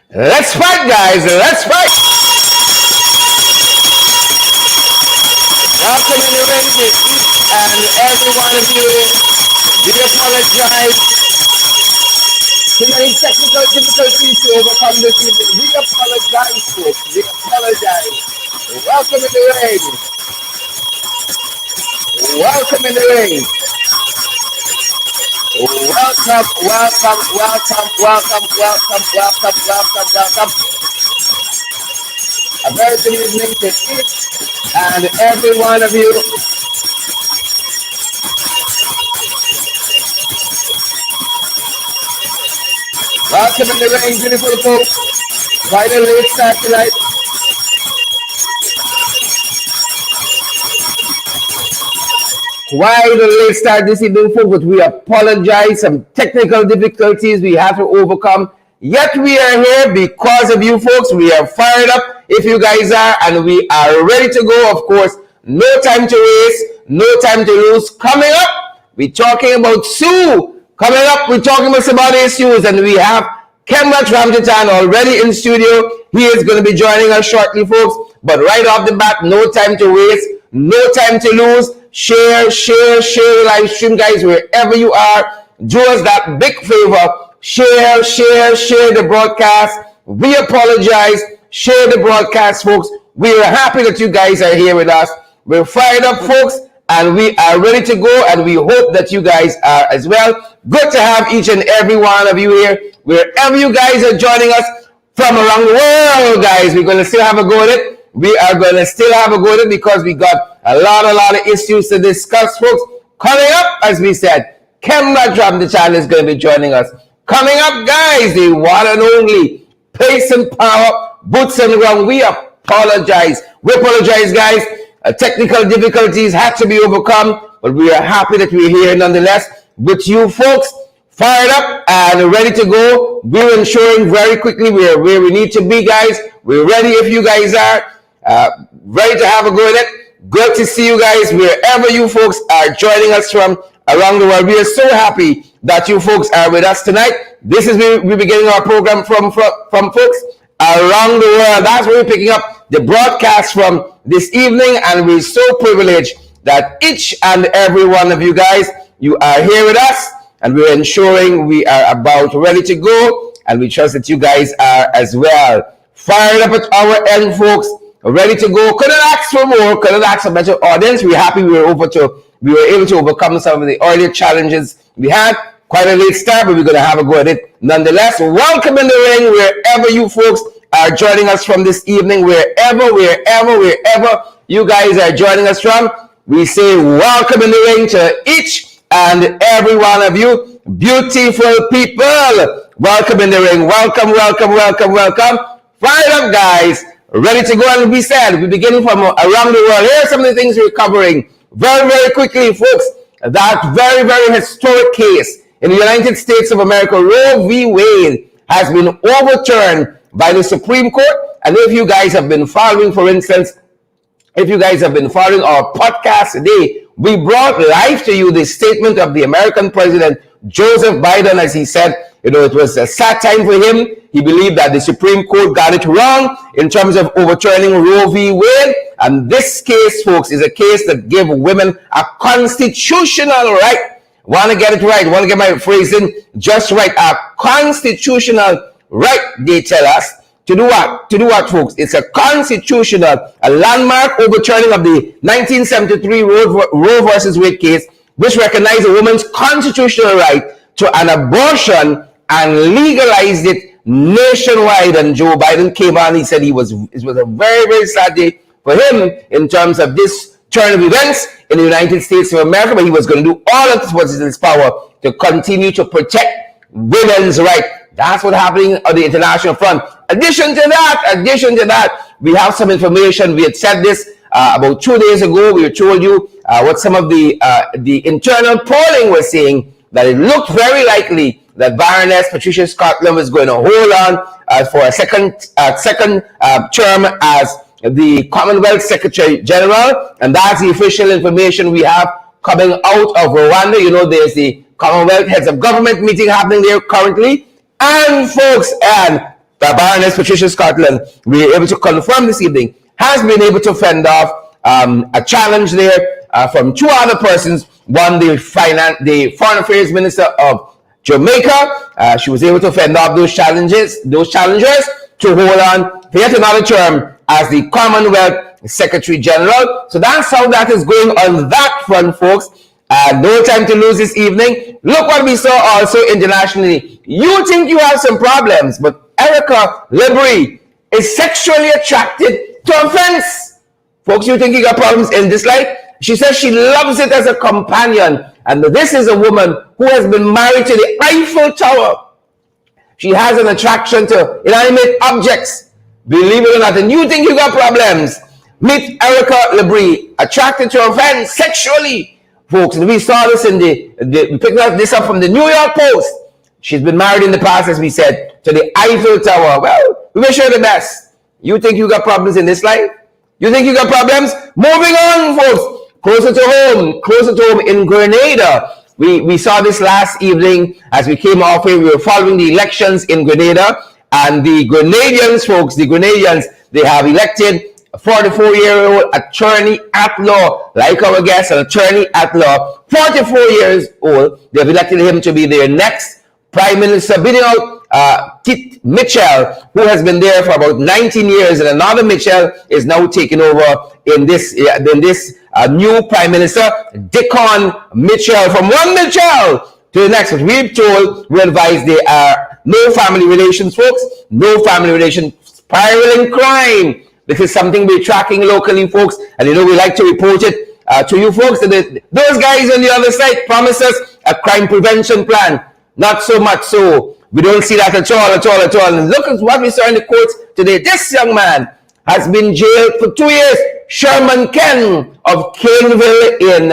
Let's fight, guys. Let's fight. Welcome in the ring to each and every one of you. We apologize. Too many technical difficulties to overcome this evening. We apologize, folks. We apologize. Welcome in the ring. Welcome in the ring. Welcome, welcome, welcome, welcome, welcome, welcome, welcome, welcome. A very good evening to each and every one of you. Welcome in the ring, beautiful folks. Quite a late start tonight. Quite a late start this evening, folks, but we apologize. Some technical difficulties we have to overcome. Yet we are here because of you folks. We are fired up if you guys are, and we are ready to go. Of course, no time to waste, no time to lose. Coming up, we're talking about Sue. Coming up, we're talking about some other issues, and we have Khemraj Ramjattan already in studio. He is going to be joining us shortly, folks. But right off the bat, no time to waste, no time to lose. Share the live stream, guys, wherever you are. Do us that big favor. Share the broadcast. We apologize. Share the broadcast, folks. We are happy that you guys are here with us. We're fired up, folks, and we are ready to go, and we hope that you guys are as well. Good to have each and every one of you here. Wherever you guys are joining us from around the world, guys, we're going to still have a go at it. We are going to still have a go at it because we got a lot of issues to discuss, folks. Coming up, as we said, Khemraj Ramjattan is going to be joining us. Coming up, guys, the one and only Pace and Power, Boots on the Ground. We apologize. We apologize, guys. Technical difficulties had to be overcome, but we are happy that we're here nonetheless with you folks, fired up and ready to go. We're ensuring very quickly we're where we need to be, guys. We're ready if you guys are ready to have a go at it. Good to see you guys wherever you folks are joining us from around the world. We are so happy that you folks are with us tonight. This is where we're beginning our program from folks around the world. That's where we're picking up the broadcast from this evening, and we're so privileged that each and every one of you guys, you are here with us, and we're ensuring we are about ready to go, and we trust that you guys are as well. Fired up at our end, folks, ready to go. Couldn't ask for more, couldn't ask for better audience. We're happy we were able to overcome some of the earlier challenges we had. Quite a late start, but we're going to have a go at it nonetheless. Welcome in the ring wherever you folks are joining us from this evening, wherever you guys are joining us from. We say welcome in the ring to each and every one of you beautiful people. Welcome in the ring. Welcome. Fired up, guys. Ready to go, and we said we're beginning from around the world. Here are some of the things we're covering very quickly, folks. That very historic case in the United States of America, Roe v. Wade, has been overturned by the Supreme Court. And if you guys have been following, for instance, if you guys have been following our podcast today, we brought live to you the statement of the American president, Joseph Biden, as he said, it was a sad time for him. He believed that the Supreme Court got it wrong in terms of overturning Roe v. Wade. And this case, folks, is a case that gives women a constitutional right. Want to get it right. Want to get my phrasing just right. A constitutional right, they tell us. To do what? To do what, folks? It's a constitutional, a landmark overturning of the 1973 Roe versus Wade case, which recognized a woman's constitutional right to an abortion and legalized it nationwide. And Joe Biden came on. He said it was a very sad day for him in terms of this turn of events in the United States of America. But he was going to do all of what is in his power to continue to protect women's rights. That's what's happening on the international front. Addition to that, we have some information. We had said this about 2 days ago. We told you what some of the internal polling was saying, that it looked very likely that Baroness Patricia Scotland was going to hold on for a second term as the Commonwealth Secretary General, and that's the official information we have coming out of Rwanda. There's the Commonwealth Heads of Government meeting happening there currently, and folks, and Baroness Patricia Scotland, we are able to confirm this evening, has been able to fend off a challenge there from two other persons. One, the Foreign Affairs Minister of Jamaica. She was able to fend off those challengers to hold on for yet another term as the Commonwealth Secretary General. So that's how that is going on that front, folks. No time to lose this evening. Look what we saw also internationally. You think you have some problems, but Erica Libri is sexually attracted to a fence. Folks, you think you got problems in this life? She says she loves it as a companion. And this is a woman who has been married to the Eiffel Tower. She has an attraction to inanimate objects. Believe it or not. And you think you got problems? Meet Erica Libri, attracted to a fence sexually. Folks, and we saw this we picked this up from the New York Post. She's been married in the past, as we said, to the Eiffel Tower. Well, we wish her the best. You think you got problems in this life? You think you got problems? Moving on, folks. Closer to home in Grenada. We saw this last evening as we came off here. We were following the elections in Grenada. And the Grenadians, folks, they have elected a 44-year-old attorney at law, like our guest, an attorney at law, 44 years old. They have elected him to be their next prime minister, beating out Kit Mitchell, who has been there for about 19 years, and another Mitchell is now taking over in this new prime minister, Dickon Mitchell. From one Mitchell to the next, what we've told, we advise there are no family relations, folks, no family relations, spiraling crime. This is something we're tracking locally, folks, and you know we like to report it to you folks. Those guys on the other side promised us a crime prevention plan. Not so much so. We don't see that at all. And look at what we saw in the courts today. This young man has been jailed for 2 years. Sherman Ken of Caneville in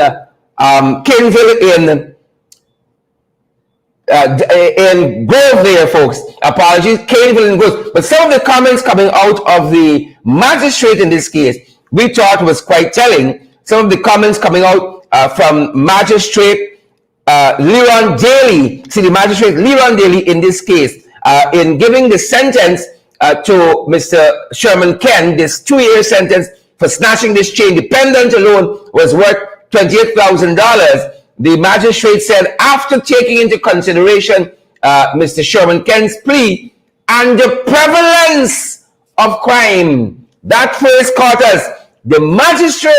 Grove there, folks. Apologies, Caneville in Grove. But some of the comments coming out of the magistrate in this case, we thought was quite telling. Some of the comments coming out from magistrate Leron Daly. See, the magistrate Leron Daly in this case, in giving the sentence to Mr. Sherman Ken, this 2-year sentence for snatching this chain, the pendant alone was worth $28,000. The magistrate said, after taking into consideration Mr. Sherman Ken's plea and the prevalence of crime, that phrase caught us. The magistrate,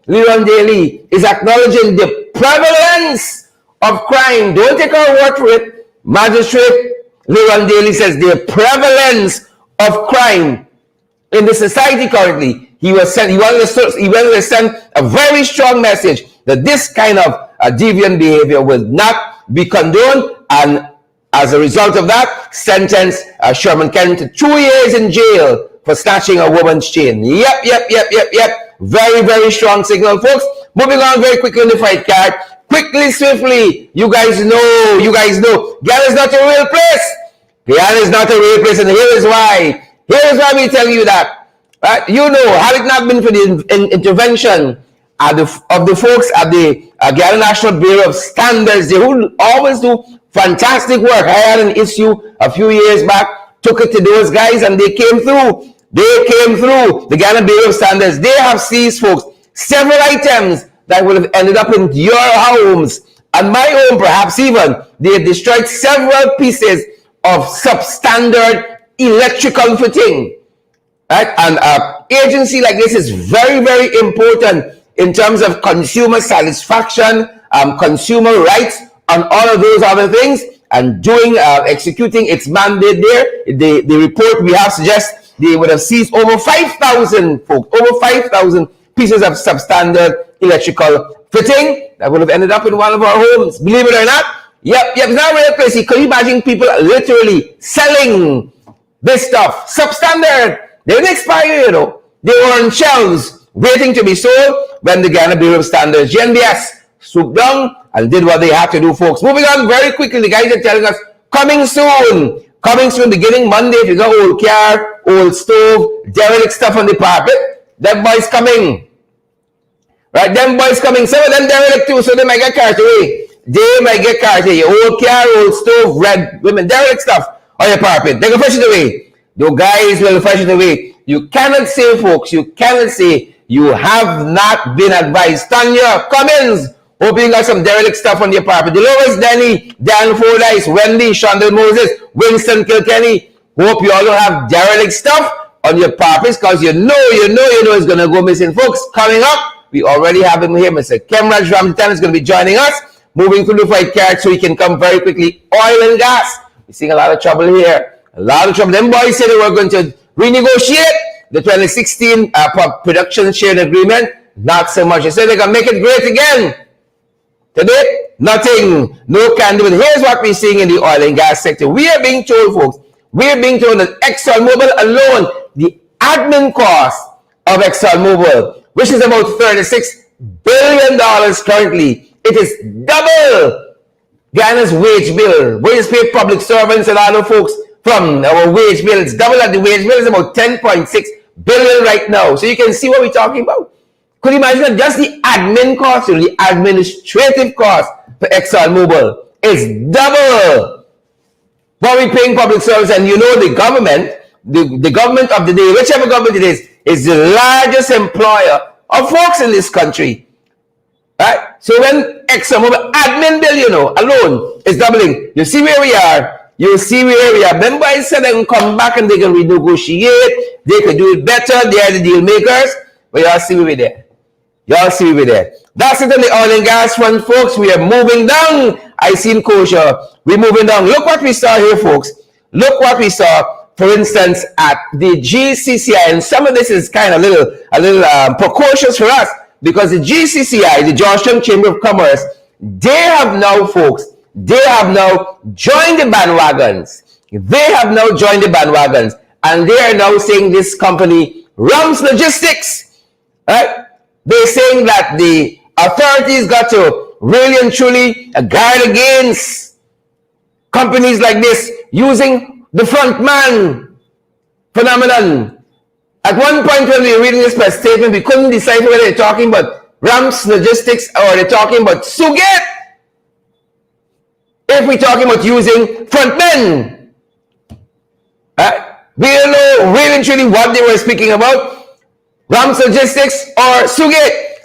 Leron Daly, is acknowledging the prevalence of crime. Don't take our word for it. Magistrate Leron Daly says the prevalence of crime in the society currently. He wanted to send a very strong message that this kind of deviant behavior will not be condoned, and as a result of that, sentence Sherman Ken to 2 years in jail for snatching a woman's chain. Yep. Very, very strong signal, folks. Moving on very quickly in the fight card. Quickly, swiftly, you guys know, Ghana is not a real place. Ghana is not a real place, and here is why. Here is why we tell you that. You know, had it not been for the intervention of the folks at the Ghana National Bureau of Standards, they who always do fantastic work. I had an issue a few years back, took it to those guys, and they came through. The Ghana Bureau of Standards. They have seized, folks, several items that would have ended up in your homes and my home, perhaps even. They have destroyed several pieces of substandard electrical fitting. Right? And an agency like this is very, very important in terms of consumer satisfaction, consumer rights, and all of those other things, and executing its mandate there. The report we have suggests they would have seized over 5,000 pieces of substandard electrical fitting that would have ended up in one of our homes. Believe it or not, yep, it's not a real place. Can you imagine people literally selling this stuff, substandard? They didn't expire, you know. They were on shelves waiting to be sold when the Ghana Bureau of Standards, GNBS, swooped down and did what they had to do, folks. Moving on very quickly, the guys are telling us, coming soon, beginning Monday. If you got old car, old stove, derelict stuff on the carpet, them boys coming. Right, them boys coming. Some of them derelict too, so they might get carried away. Your old car, old stove, red women, derelict stuff on your carpet. They can push it away. The guys will fetch it away. You cannot say, folks, you cannot say you have not been advised. Tanya Cummins, hoping you got some derelict stuff on your property. Lois Denny, Dan Fordyce, Wendy, Shondell Moses, Winston Kilkenny. Hope you all don't have derelict stuff on your properties because you know it's going to go missing. Folks, coming up, we already have him here. Mr. Khemraj Ramjattan is going to be joining us. Moving through the fight card so he can come very quickly. Oil and gas. We're seeing a lot of trouble here. A lot of trouble. Them boys said they were going to renegotiate the 2016 production sharing agreement. Not so much. They said they're going to make it great again. Today, nothing. No can do it. Here's what we're seeing in the oil and gas sector. We are being told, folks, we are being told that ExxonMobil alone, the admin cost of ExxonMobil, which is about $36 billion currently, it is double Ghana's wage bill. Wages paid public servants and other folks from our wage bill. It's double that. The wage bill is about 10.6 billion right now. So you can see what we're talking about. Could you imagine that just the admin cost, the administrative cost for ExxonMobil is double what we're paying public service? And you know the government, the government of the day, whichever government it is the largest employer of folks in this country. Right? So when ExxonMobil admin bill, alone is doubling, you see where we are. You see where we are. Remember I said they can come back and they can renegotiate. They can do it better. They are the deal makers. But y'all see where we're there. Y'all see where we're there. That's it on the oil and gas front, folks. We are moving down. I seen kosher. We're moving down. Look what we saw here, folks. Look what we saw, for instance, at the GCCI. And some of this is kind of a little precocious for us because the GCCI, the Georgetown Chamber of Commerce, they have now, folks, they have now joined the bandwagons. They have now joined the bandwagons. And they are now saying this company, Rams Logistics, right? They're saying that the authorities got to really and truly guard against companies like this using the front man phenomenon. At one point when we were reading this press statement, we couldn't decide whether they're talking about Rams Logistics or they're talking about Sugate. If we're talking about using front men. We don't know really and truly what they were speaking about. Rams Logistics or Sugate.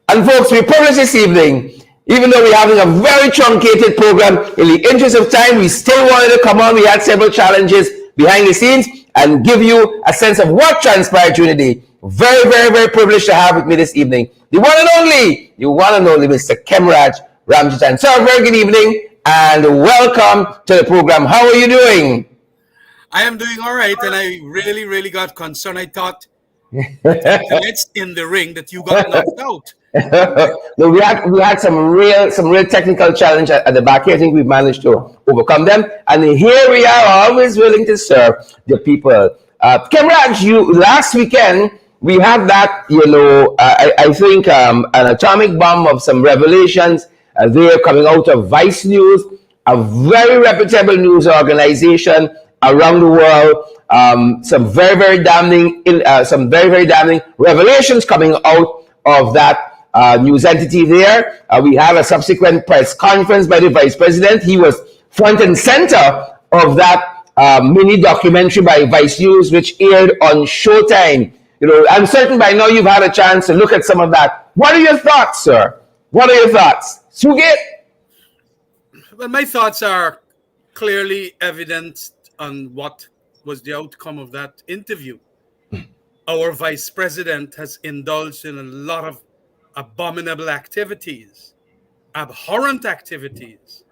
And folks, we published this evening, even though we're having a very truncated program, in the interest of time, we still wanted to come on. We had several challenges behind the scenes and give you a sense of what transpired during the day. Very, very, very privileged to have with me this evening the one and only, Mr. Khemraj Ramjattan. So, very good evening and welcome to the program. How are you doing? I am doing all right, and I really, really got concerned. I thought it's in the ring that you got knocked out. No, we had some real technical challenge at the back here. I think we've managed to overcome them, and here we are, always willing to serve the people. Khemraj, last weekend we had that, I think an atomic bomb of some revelations. They're coming out of Vice News, a very reputable news organization around the world. Some very, very damning revelations coming out of that news entity there. We had a subsequent press conference by the Vice President. He was front and center of that mini documentary by Vice News, which aired on Showtime. I'm certain by now you've had a chance to look at some of that. What are your thoughts, sir? What are your thoughts? Sugate? Well, my thoughts are clearly evident on what was the outcome of that interview. Our Vice President has indulged in a lot of abominable activities, abhorrent activities.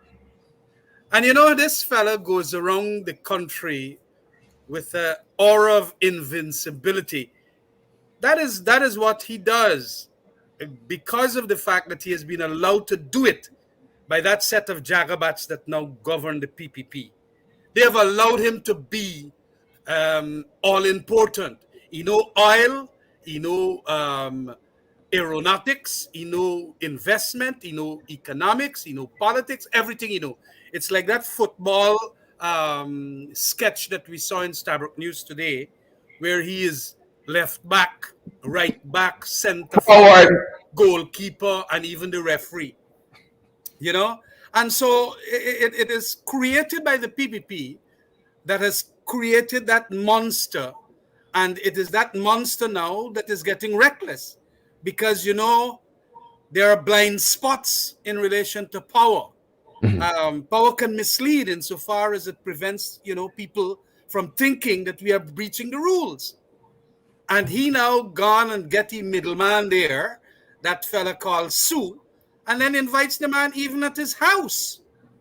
And this fella goes around the country with an aura of invincibility. That is what he does, because of the fact that he has been allowed to do it by that set of jagabats that now govern the PPP. They have allowed him to be all important. Oil, aeronautics, investment, economics, politics, everything. It's like that football sketch that we saw in Stabrook News today, where he is left back, right back, center forward, goalkeeper, and even the referee. And so it is created by the PPP that has created that monster, and it is that monster now that is getting reckless, because there are blind spots in relation to power. Power can mislead insofar as it prevents people from thinking that we are breaching the rules. And he now gone and get the middleman there, that fella called Su, and then invites the man even at his house,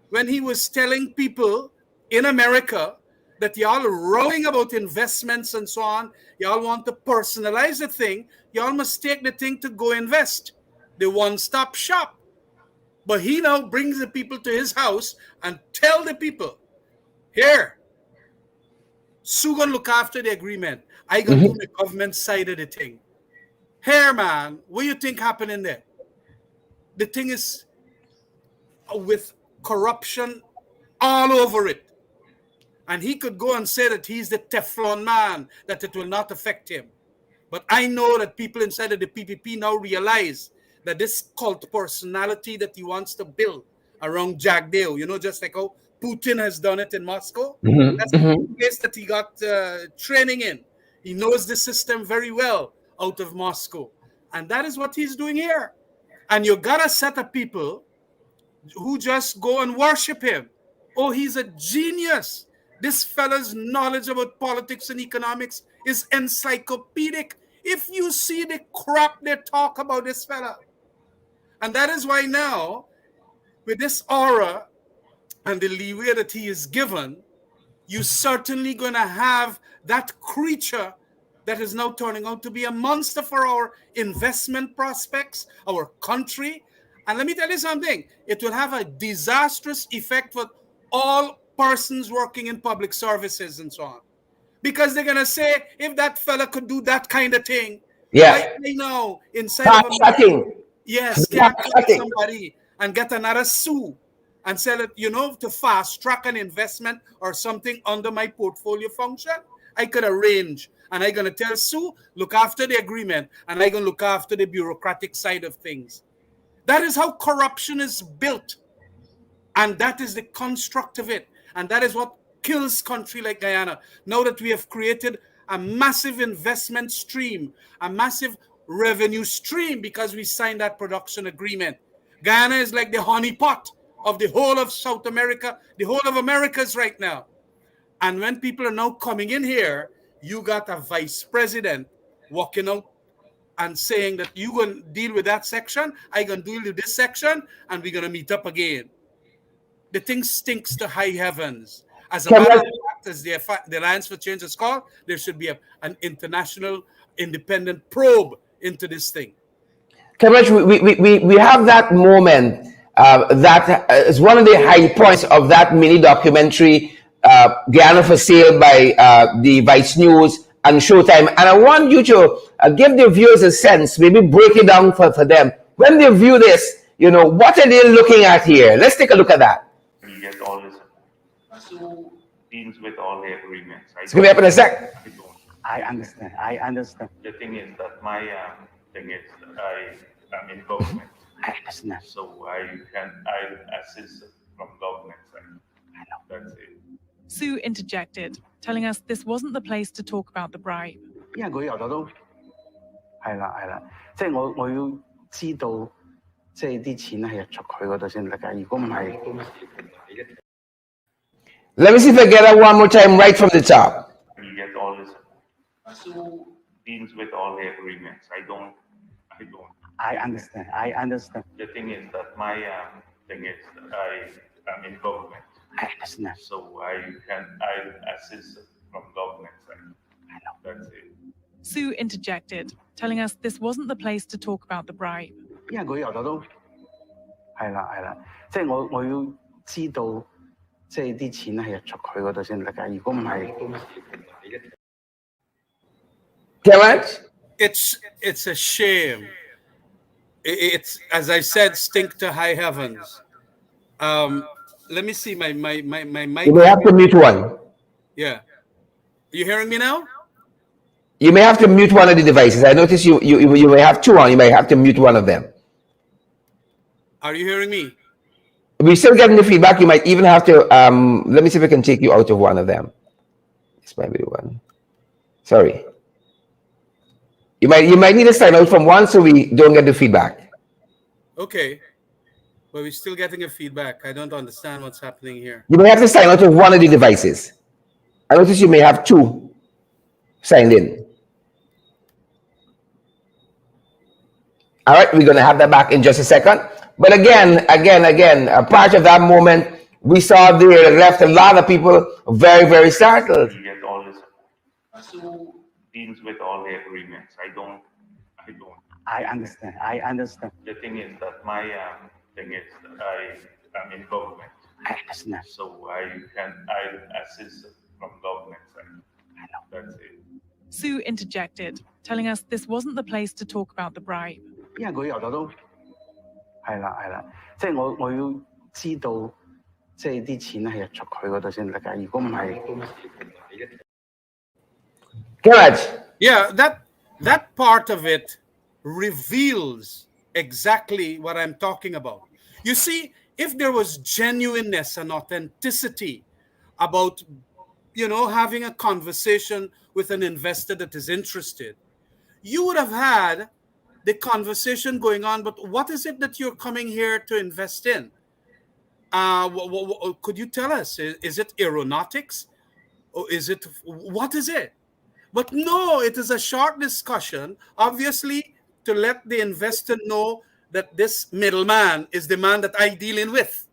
when he was telling people in America that y'all are rowing about investments and so on. Y'all want to personalize the thing. Y'all must take the thing to go invest. The one-stop shop. But he now brings the people to his house and tell the people, here, Su gonna look after the agreement. I gonna do the government side of the thing. Here, man, what you think happening there? The thing is with corruption all over it. And he could go and say that he's the Teflon man, that it will not affect him. But I know that people inside of the PPP now realize that this cult personality that he wants to build around Jagdeo, just like how Putin has done it in Moscow. That's the place that he got training in. He knows the system very well out of Moscow. And that is what he's doing here. And you got a set of people who just go and worship him. Oh, he's a genius. This fella's knowledge about politics and economics is encyclopedic. If you see the crap they talk about this fella. And that is why now, with this aura and the leeway that he is given, you're certainly going to have that creature that is now turning out to be a monster for our investment prospects, our country. And let me tell you something, it will have a disastrous effect for all persons working in public services and so on. Because they're going to say, if that fella could do that kind of thing, right now, inside of Cutting. yes, can't cut somebody and get another Su and sell it, to fast track an investment or something under my portfolio function, I could arrange. And I'm going to tell Su, look after the agreement, and I'm going to look after the bureaucratic side of things. That is how corruption is built. And that is the construct of it. And that is what kills country like Guyana. Now that we have created a massive investment stream, a massive revenue stream because we signed that production agreement. Guyana is like the honeypot of the whole of South America, the whole of Americas right now. And when people are now coming in here, you got a vice president walking out and saying that you're going to deal with that section, I'm going to deal with this section, and we're going to meet up again. The thing stinks to high heavens. As a matter of fact, as the Alliance for Change is called, there should be an international independent probe into this thing. Khemraj, we have that moment that is one of the high points of that mini documentary, Guyana for Sale by the Vice News and Showtime. And I want you to give the viewers a sense, maybe break it down for them. When they view this, what are they looking at here? Let's take a look at that. We get all this. Su deals with all the agreements. Give me up in a sec. I understand. The thing is that my thing is that I am in government. I understand. So I assist from government side. I know. That's it. Su interjected, telling us this wasn't the place to talk about the bribe. 因為佢由頭都係啦，即係我要知道，即係啲錢係入咗佢嗰度先得㗎。如果唔係， Let me see if I get that one more time right from the top. We get all this. Su deals with all the agreements. I don't. I understand. The thing is that my thing is that I am in government. I understand. So I assist from government side. I know. That's it. Su interjected, telling us this wasn't the place to talk about the bribe. 因為佢由頭都係啦，即係我要知道，即係啲錢係入咗佢嗰度先得㗎。如果唔係， Khemraj? It's a shame. It's, as I said, stink to high heavens. Let me see my mic. You may have to mute one. Yeah. You hearing me now? You may have to mute one of the devices. I notice you may have two on. You may have to mute one of them. Are you hearing me? We're still getting the feedback. You might even have to, let me see if I can take you out of one of them. This might be the one. Sorry. You might need to sign out from one so we don't get the feedback. Okay. But we're still getting a feedback. I don't understand what's happening here. You may have to sign out of one of the devices. I notice you may have two signed in. All right, we're going to have that back in just a second. But again, a part of that moment, we saw there left a lot of people very, very startled. We get all this. Sue deals with all the agreements. I don't. I understand. I understand. The thing is that my thing is that I'm in government, I understand. so I assist from government side. That's it. Sue interjected, telling us this wasn't the place to talk about the bribe. 因為佢由頭都係啦，即係我要知道，即係啲錢係入咗佢嗰度先得㗎。如果唔係， Khemraj. Yeah, that part of it reveals exactly what I'm talking about. You see, if there was genuineness and authenticity about, having a conversation with an investor that is interested, you would have had the conversation going on. But what is it that you're coming here to invest in? Could you tell us? Is it aeronautics? Or what is it? But no, it is a short discussion, obviously, to let the investor know that this middleman is the man that I'm dealing with.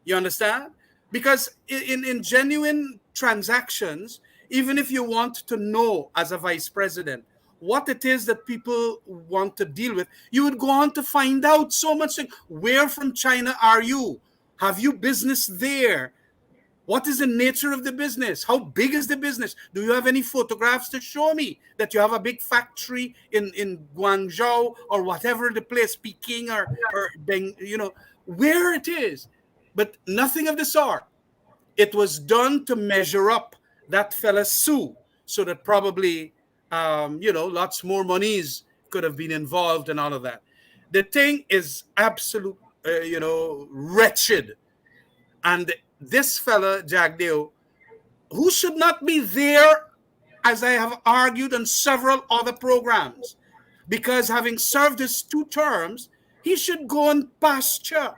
You understand? Because in genuine transactions, even if you want to know as a vice president what it is that people want to deal with, you would go on to find out so much. Where from China are you? Have you business there? What is the nature of the business? How big is the business? Do you have any photographs to show me that you have a big factory in Guangzhou or whatever the place, Peking or where it is? But nothing of the sort. It was done to measure up that fella Sue, so that probably, lots more monies could have been involved and all of that. The thing is absolute, wretched. And this fella, Jagdeo, who should not be there, as I have argued on several other programs, because having served his 2 terms, he should go on pasture.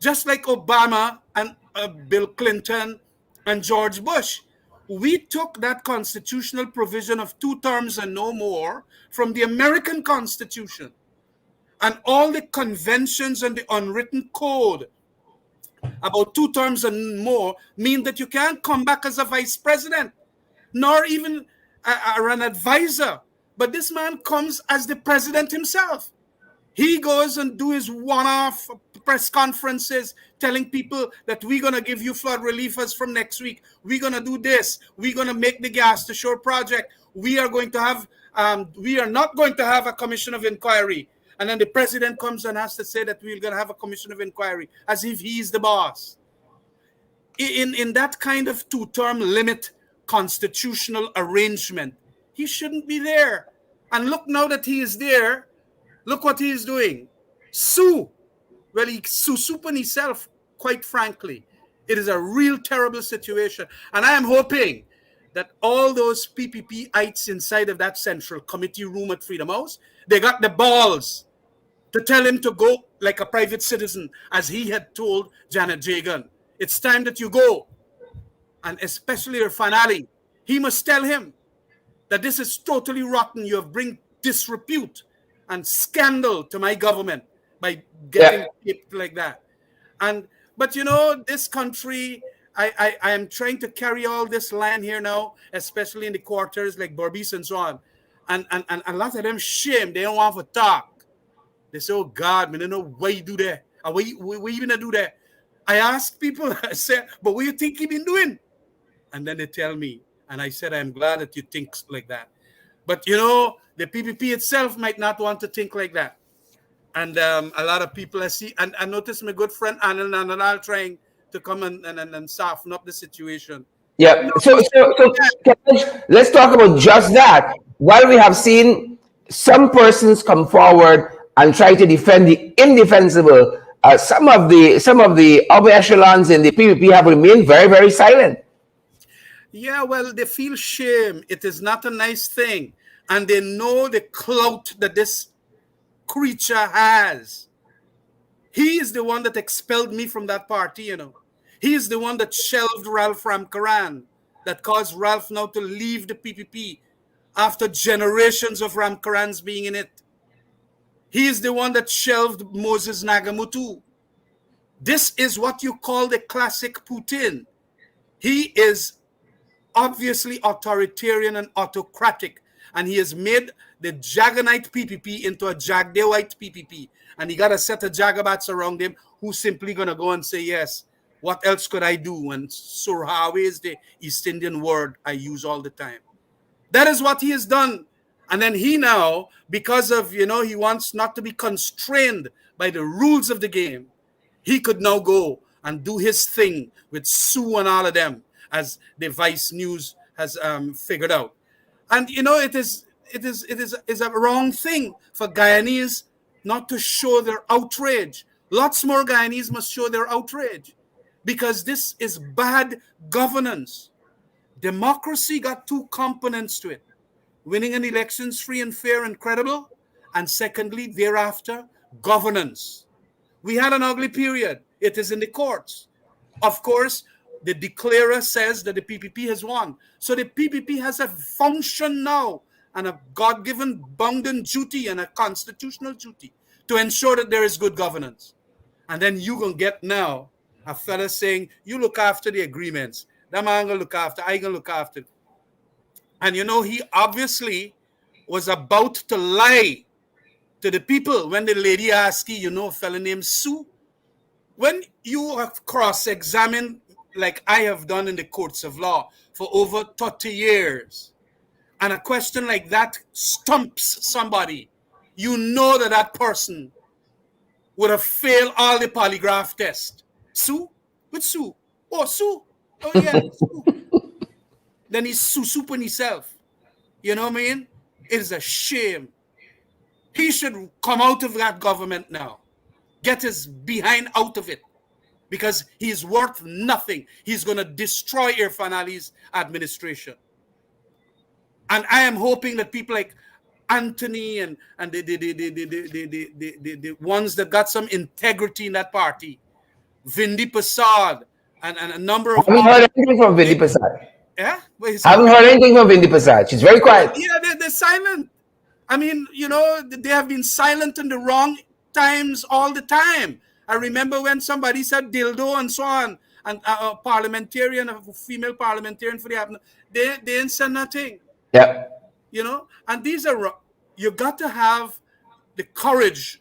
Just like Obama and Bill Clinton and George Bush. We took that constitutional provision of 2 terms and no more from the American Constitution. And all the conventions and the unwritten code about 2 terms and more mean that you can't come back as a vice president, nor even an advisor. But this man comes as the president himself. He goes and do his one-off press conferences telling people that we're going to give you flood relievers from next week. We're going to do this. We're going to make the gas to shore project. We are going to have, we are not going to have a commission of inquiry. And then the president comes and has to say that we're going to have a commission of inquiry as if he's the boss. In that kind of 2-term limit constitutional arrangement, he shouldn't be there. And look, now that he is there, look what he is doing. Sue. Well, he soup on himself, quite frankly. It is a real terrible situation. And I am hoping that all those PPP-ites inside of that central committee room at Freedom House, they got the balls to tell him to go like a private citizen, as he had told Janet Jagan. It's time that you go. And especially Irfan Ali, he must tell him that this is totally rotten. You have bring disrepute and scandal to my government by getting it like that. But this country, I am trying to carry all this line here now, especially in the quarters like Berbice and so on. And a lot of them shame. They don't want to talk. They say, oh God, man, I don't know why you do that. Why you gonna do that? I ask people, I say, but what do you think he been doing? And then they tell me. And I said, I'm glad that you think like that. But the PPP itself might not want to think like that. And a lot of people I see, and I noticed my good friend Anil Nananal trying to come and soften up the situation. Yeah. So let's talk about just that. While we have seen some persons come forward and try to defend the indefensible, some of the upper echelons in the PPP have remained very, very silent. Yeah, well, they feel shame. It is not a nice thing. And they know the clout that this creature has. He is the one that expelled me from that party, you know. He is the one that shelved Ralph Ramkaran, that caused Ralph now to leave the PPP after generations of Ramkarans being in it. He is the one that shelved Moses Nagamutu. This is what you call the classic Putin. He is obviously authoritarian and autocratic, and he has made the Jaganite PPP into a Jagdewite PPP, and he got a set of Jagabats around him who's simply going to go and say, yes, what else could I do? And Surhawe is the East Indian word I use all the time. That is what he has done. And then he now, because of, he wants not to be constrained by the rules of the game, he could now go and do his thing with Sue and all of them, as the Vice News has figured out. And it is a wrong thing for Guyanese not to show their outrage. Lots more Guyanese must show their outrage, because this is bad governance. Democracy got two components to it: winning an elections free and fair and credible, and secondly, thereafter, governance. We had an ugly period. It is in the courts. Of course, the declarer says that the PPP has won. So the PPP has a function now, and a God-given bounden duty and a constitutional duty to ensure that there is good governance. And then you're going to get now a fella saying, you look after the agreements. That man going to look after, I going to look after. And he obviously was about to lie to the people when the lady asked you, a fella named Sue. When you have cross-examined, like I have done in the courts of law for over 30 years, and a question like that stumps somebody, you know that person would have failed all the polygraph tests. Sue? Which Sue? Oh, Sue. Oh, yeah, Sue. Then he's Sue-souping himself. You know what I mean? It is a shame. He should come out of that government now. Get his behind out of it, because he's worth nothing. He's going to destroy Irfan Ali's administration. And I am hoping that people like Anthony and the ones that got some integrity in that party, Vindi Prasad and a number of... I haven't heard anything from Vindi Prasad. Yeah? I haven't heard anything from Vindi Prasad. She's very quiet. Yeah, they're silent. I mean, they have been silent in the wrong times all the time. I remember when somebody said dildo and so on, and a parliamentarian, a female parliamentarian for the afternoon, they didn't say nothing. Yeah. And these are, you got to have the courage,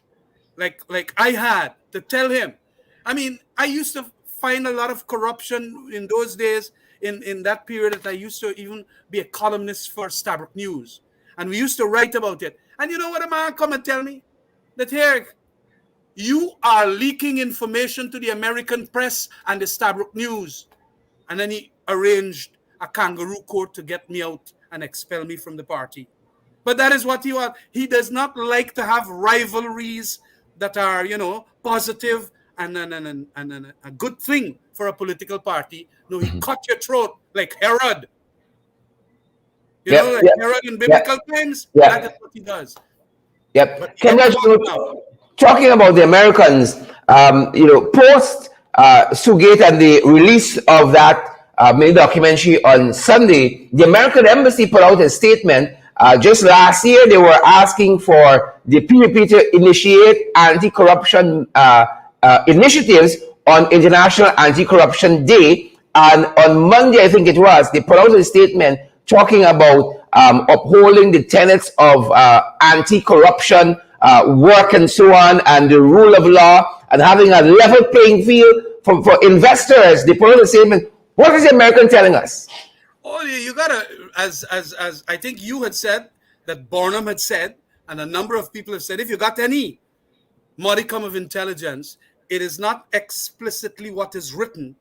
like I had, to tell him. I mean, I used to find a lot of corruption in those days, in that period, that I used to even be a columnist for Stabrook News. And we used to write about it. And you know what a man come and tell me? That here, you are leaking information to the American press and the Stabrook News. And then he arranged a kangaroo court to get me out and expel me from the party. But that is what he wants. He does not like to have rivalries that are, positive and a good thing for a political party. No, he cut your throat like Herod. Herod in biblical times, that is what he does. Yep. Talking about the Americans, post Sugate and the release of that mini documentary on Sunday, the American Embassy put out a statement. Just last year, they were asking for the PPP to initiate anti-corruption initiatives on International Anti-Corruption Day. And on Monday, I think it was, they put out a statement talking about upholding the tenets of anti-corruption work and so on, and the rule of law, and having a level playing field for investors. They put out a statement. What is the American telling us? Oh, you gotta, as I think you had said, that Barnum had said, and a number of people have said, if you got any modicum of intelligence, it is not explicitly what is written,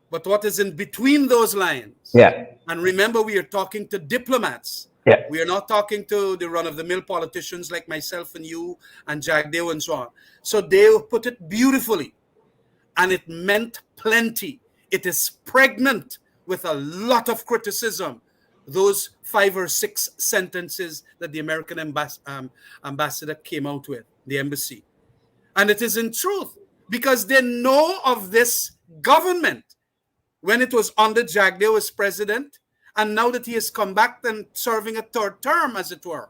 but what is in between those lines. Yeah. And remember, we are talking to diplomats. Yeah. We are not talking to the run-of-the-mill politicians like myself and you and Jack Dale and so on. So they put it beautifully, and it meant plenty. It is pregnant with a lot of criticism those 5 or 6 sentences that the American ambassador came out with, the embassy. And it is in truth because they know of this government when it was under Jagdeo as president, and now that he has come back and serving a 3rd term, as it were.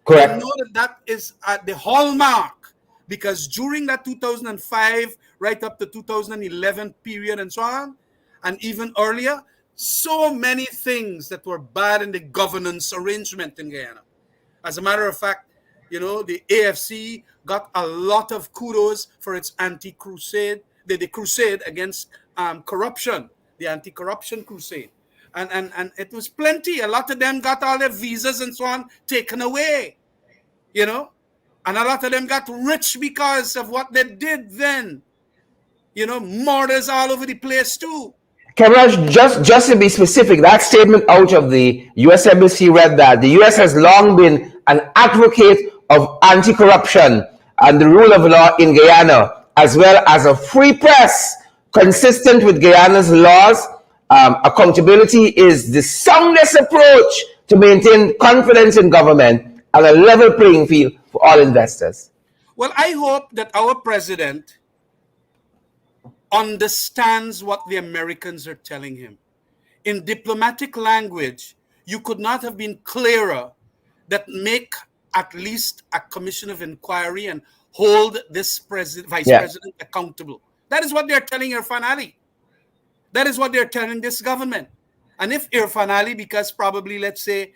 Correct. They know that that is at the hallmark, because during that 2005 right up to 2011 period and so on, and even earlier, so many things that were bad in the governance arrangement in Guyana. As a matter of fact, you know, the AFC got a lot of kudos for its anti-crusade, the crusade against corruption, the anti-corruption crusade. And it was plenty. A lot of them got all their visas and so on taken away, you know. And a lot of them got rich because of what they did then. You know, murders all over the place too. Khemraj, just to be specific, that statement out of the U.S. Embassy read that the U.S. has long been an advocate of anti-corruption and the rule of law in Guyana, as well as a free press consistent with Guyana's laws. Accountability is the soundest approach to maintain confidence in government and a level playing field for all investors. Well, I hope that our president understands what the Americans are telling him. In diplomatic language, you could not have been clearer that make at least a commission of inquiry and hold this vice president accountable. That is what they're telling Irfan Ali. That is what they're telling this government. And if Irfan Ali, because probably, let's say,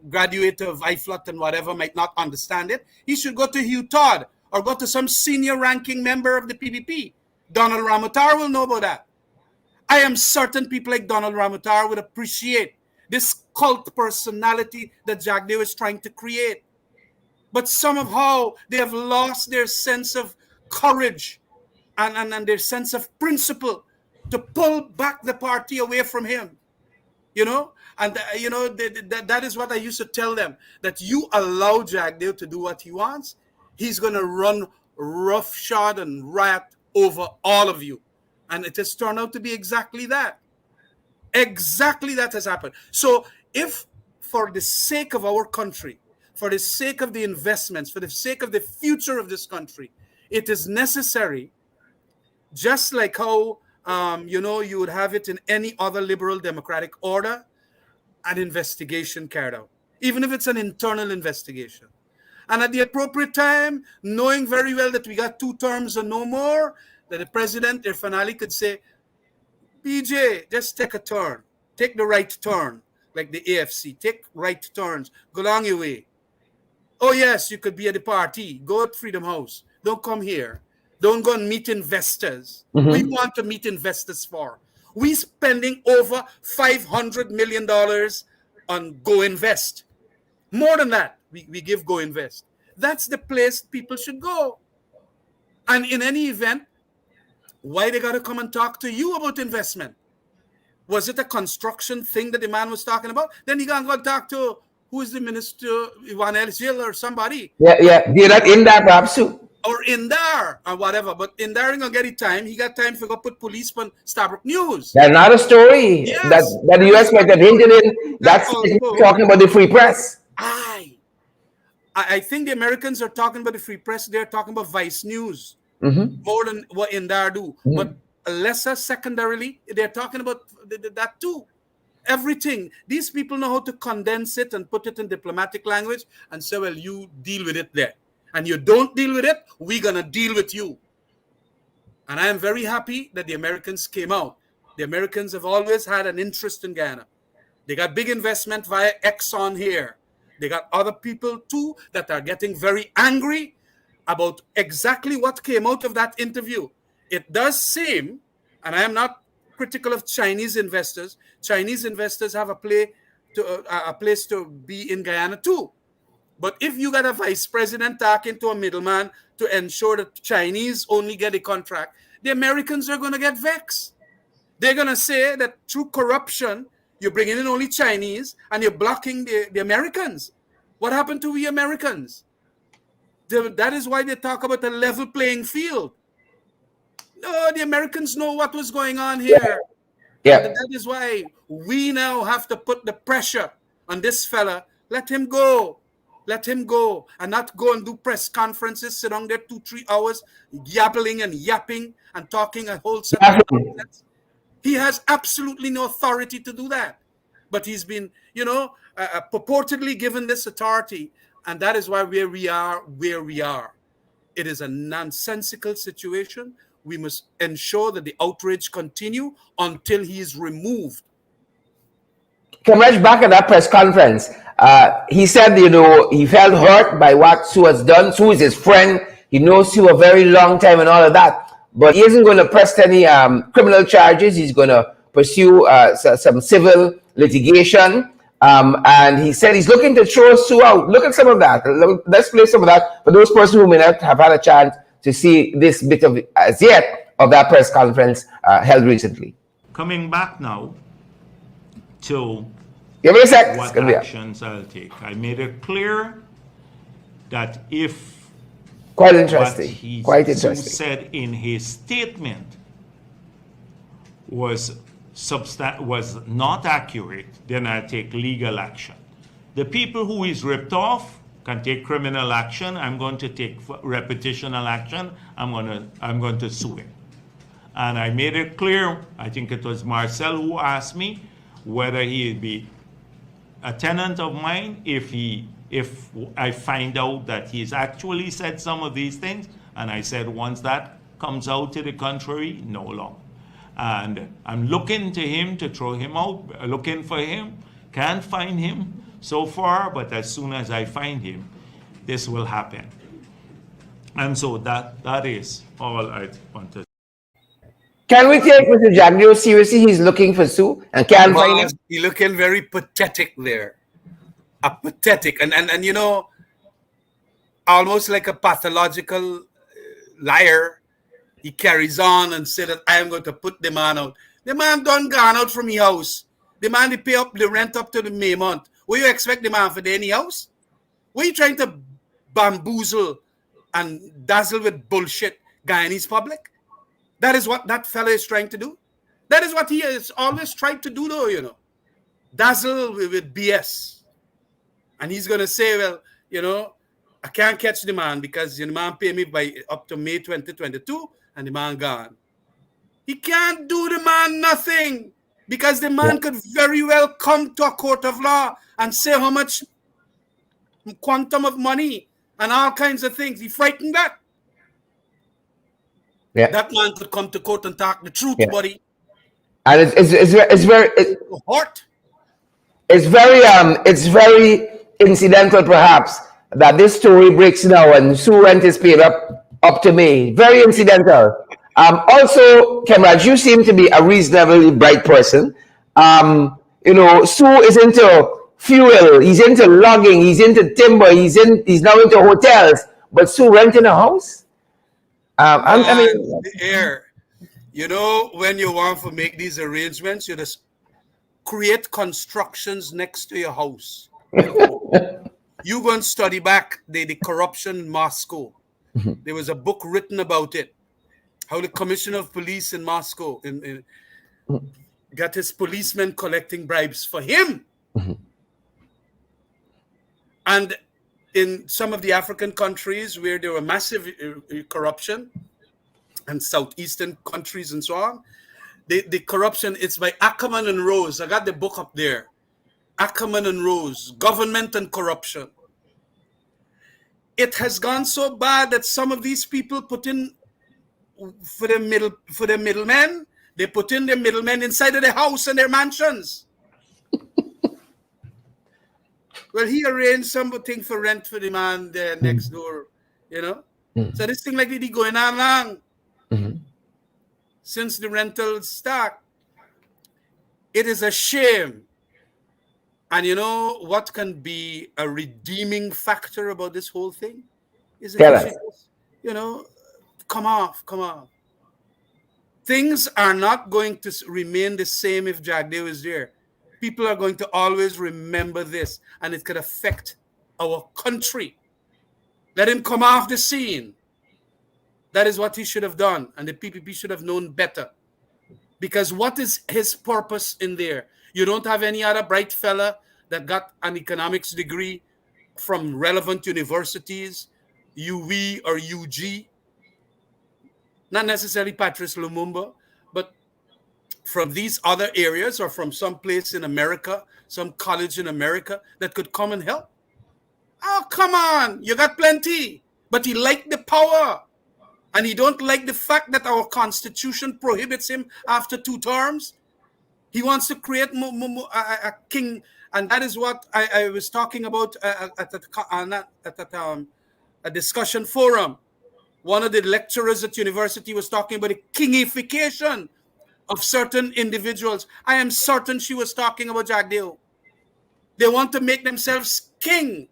graduate of IFLOT and whatever, might not understand it, he should go to Hugh Todd or go to some senior ranking member of the PPP. Donald Ramutar will know about that. I am certain people like Donald Ramutar would appreciate this cult personality that Jagdeo is trying to create. But somehow they have lost their sense of courage and their sense of principle to pull back the party away from him. You know? And, you know, that is what I used to tell them, that you allow Jagdeo to do what he wants, he's going to run roughshod and riot over all of you. And it has turned out to be exactly that. Exactly that has happened. So if for the sake of our country, for the sake of the investments, for the sake of the future of this country, it is necessary, just like how, you know, you would have it in any other liberal democratic order, an investigation carried out, even if it's an internal investigation. And at the appropriate time, knowing very well that we got 2 terms or no more, that the president, Irfan Ali, could say, BJ, just take a turn. Take the right turn, like the AFC. Take right turns. Go along your way. Oh, yes, you could be at the party. Go at Freedom House. Don't come here. Don't go and meet investors. We want to meet investors for. We're spending over $500 million on Go Invest. More than that, we give Go Invest. That's the place people should go. And in any event, why they got to come and talk to you about investment? Was it a construction thing that the man was talking about? Then you got to go talk to, who is the minister, Iwan Elsil or somebody. Yeah. They're not in that perhaps too. Or in there or whatever. But in there, ain't gonna get it time. He got time for go put police on Starbuck News. That's not a story that the US might have hinted in. That's talking about the free press. I think the Americans are talking about the free press. They're talking about Vice News more than what in there do. But lesser secondarily, they're talking about that too. Everything. These people know how to condense it and put it in diplomatic language and say, well, you deal with it there. And you don't deal with it, we're going to deal with you. And I am very happy that the Americans came out. The Americans have always had an interest in Guyana. They got big investment via Exxon here. They got other people too that are getting very angry about exactly what came out of that interview. It does seem, and I am not critical of Chinese investors. Chinese investors have a place to be in Guyana too. But if you got a vice president talking to a middleman to ensure that Chinese only get a contract, the Americans are going to get vexed. They're going to say that through corruption, you're bringing in only Chinese and you're blocking the Americans. What happened to we Americans? That is why they talk about a level playing field. No, the Americans know what was going on here. Yeah. And that is why we now have to put the pressure on this fella. Let him go. Let him go. And not go and do press conferences, sit down there 2-3 hours, yabbling and yapping and talking a whole set of nonsense. He has absolutely no authority to do that. But he's been, purportedly given this authority. And that is why where we are. It is a nonsensical situation. We must ensure that the outrage continue until he is removed. Khemraj, back at that press conference, he said, he felt hurt by what Su has done. Su is his friend. He knows Su a very long time and all of that. But he isn't going to press any criminal charges. He's going to pursue some civil litigation. And he said he's looking to throw Su out. Look at some of that. Let's play some of that for those persons who may not have had a chance to see this bit of, as yet, of that press conference held recently. Coming back now to Give me a sec. what actions I'll take. I made it clear that if Quite interesting. what he Quite interesting. said in his statement was not accurate, then I take legal action. The people who is ripped off can take criminal action. I'm going to take reputational action. I'm going to sue him. And I made it clear, I think it was Marcel who asked me whether he'd be a tenant of mine if I find out that he's actually said some of these things. And I said, once that comes out to the contrary, no longer. And I'm looking to him to throw him out, looking for him. Can't find him so far, but as soon as I find him, this will happen. And so that is all I wanted. Can we take Mr. Jagdeo seriously? He's looking for Su and can't find him. He's looking very pathetic there. Pathetic. And almost like a pathological liar. He carries on and said that I am going to put the man out. The man done gone out from his house. The man, they pay up the rent up to the May month. What you expect the man for the any house? What you trying to bamboozle and dazzle with bullshit Guyanese public? That is what that fella is trying to do. That is what he has always tried to do, though, dazzle with BS. And he's going to say, well, I can't catch the man because the man pay me by up to May 2022 and the man gone. He can't do the man nothing because the man could very well come to a court of law and say how much quantum of money and all kinds of things. He frightened that. Yeah. That man could come to court and talk the truth, buddy. And it's very incidental, perhaps, that this story breaks now and Su rent is paid up to May. Very incidental. Also, Khemraj, you seem to be a reasonably bright person. Su is into fuel, he's into logging, he's into timber, he's now into hotels, but Su renting a house? The air. When you want to make these arrangements, you just create constructions next to your house. You go and study back the corruption in Moscow. There was a book written about it. How the commissioner of police in Moscow got his policemen collecting bribes for him. And in some of the African countries where there were massive corruption, and southeastern countries and so on, the corruption, it's by Ackerman and Rose. I got the book up there. Ackerman and Rose, Government and Corruption. It has gone so bad that some of these people put in for the middlemen, they put in their middlemen inside of their house and their mansions. Well, he arranged something for rent for the man there next door, So this thing like this going on long since the rentals start. It is a shame. And what can be a redeeming factor about this whole thing is that, come off. Things are not going to remain the same if Jagdeo is there. People are going to always remember this, and it could affect our country. Let him come off the scene. That is what he should have done, and the PPP should have known better. Because what is his purpose in there? You don't have any other bright fella that got an economics degree from relevant universities, UW or UG, not necessarily Patrice Lumumba, but from these other areas or from some place in America, some college in America that could come and help. Oh, come on, you got plenty. But he liked the power. And he don't like the fact that our constitution prohibits him after 2 terms. He wants to create a king. And that is what I was talking about at a discussion forum. One of the lecturers at university was talking about the kingification of certain individuals. I am certain she was talking about Jack Dale. They want to make themselves king.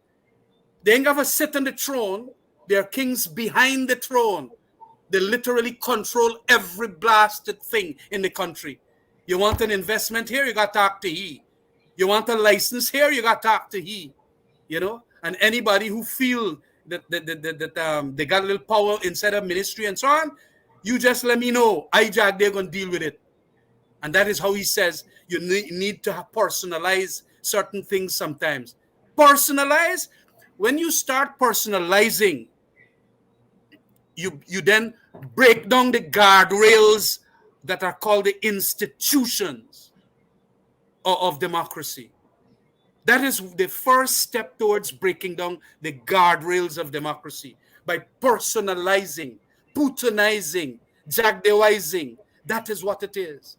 They ain't ever sit on the throne. They're kings behind the throne. They literally control every blasted thing in the country. You want an investment here, you got to talk to he. You want a license here, you got to talk to he. You know, and anybody who feel that they got a little power inside of ministry and so on, you just let me know. Jack, they're going to deal with it. And that is how he says you need to personalize certain things sometimes. Personalize. When you start personalizing, you then break down the guardrails that are called the institutions of democracy. That is the first step towards breaking down the guardrails of democracy, by personalizing, Putinizing, Jagdewizing. That is what it is.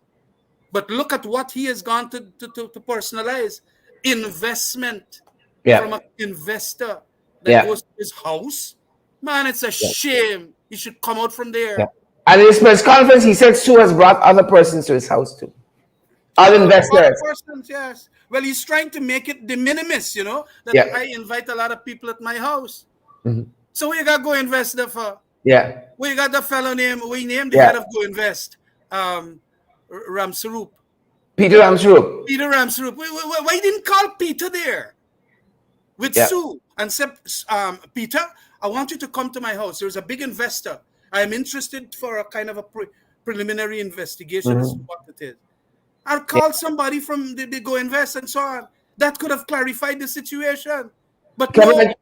But look at what he has gone to personalize. Investment from an investor that goes to his house. Man, it's a shame. He should come out from there. Yeah. And in his press conference, he said Su has brought other persons to his house too. Other investors. Other persons, yes. Well, he's trying to make it de minimis, you know, that I invite a lot of people at my house. Mm-hmm. So we got to go invest there for. Yeah. We got the fellow name, we named the head of Go Invest, Ramsarup. Peter Ramsarup. Peter Ramsarup. Why didn't call Peter there with Su and said, Peter, I want you to come to my house. There's a big investor. I am interested for a kind of a preliminary investigation as to what it is. I'll call somebody from the Go Invest and so on. That could have clarified the situation. But no.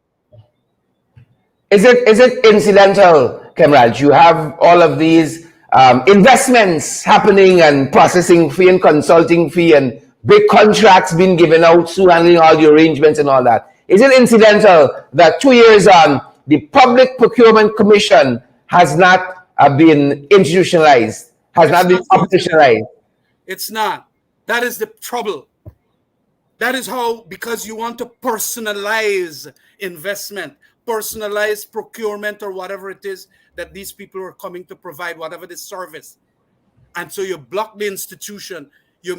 Is it incidental, Khemraj? You have all of these investments happening and processing fee and consulting fee and big contracts being given out, Su handling all the arrangements and all that. Is it incidental that 2 years on, the Public Procurement Commission has not been institutionalized, has not been operationalized? It's not. That is the trouble. That is how, because you want to personalize investment, personalized procurement or whatever it is that these people are coming to provide, whatever the service. And so you block the institution. You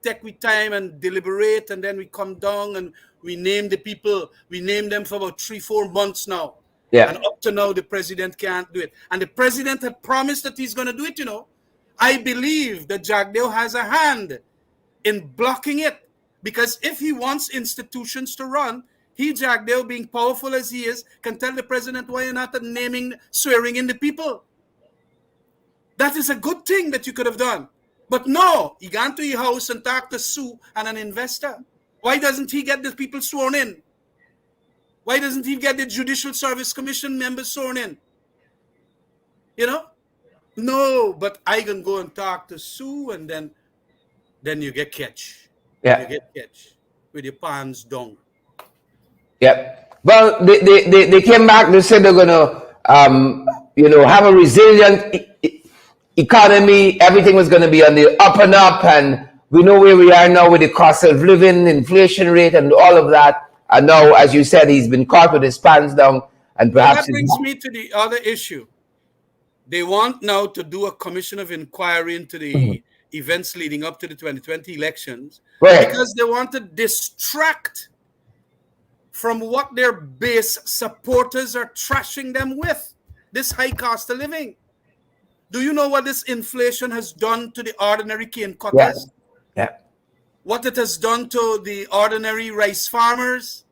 take time and deliberate, and then we come down and we name the people. We name them for about 3-4 months now. Yeah. And up to now, the president can't do it. And the president had promised that he's going to do it, you know. I believe that Jagdeo has a hand in blocking it. Because if he wants institutions to run, he, Jagdeo, being powerful as he is, can tell the president why you're not swearing in the people. That is a good thing that you could have done. But no, he got to your house and talked to Su and an investor. Why doesn't he get the people sworn in? Why doesn't he get the Judicial Service Commission members sworn in? You know? No, but I can go and talk to Su, and then you get catch. Yeah. You get catch with your pants down. Yeah. Well, they came back. They said they're going to, have a resilient economy. Everything was going to be on the up and up, and we know where we are now with the cost of living, inflation rate, and all of that. And now, as you said, he's been caught with his pants down, and perhaps that brings me to the other issue. They want now to do a commission of inquiry into the events leading up to the 2020 elections, because they want to distract from what their base supporters are trashing them with, this high cost of living. Do you know what this inflation has done to the ordinary cane cutters? Yeah. What it has done to the ordinary rice farmers,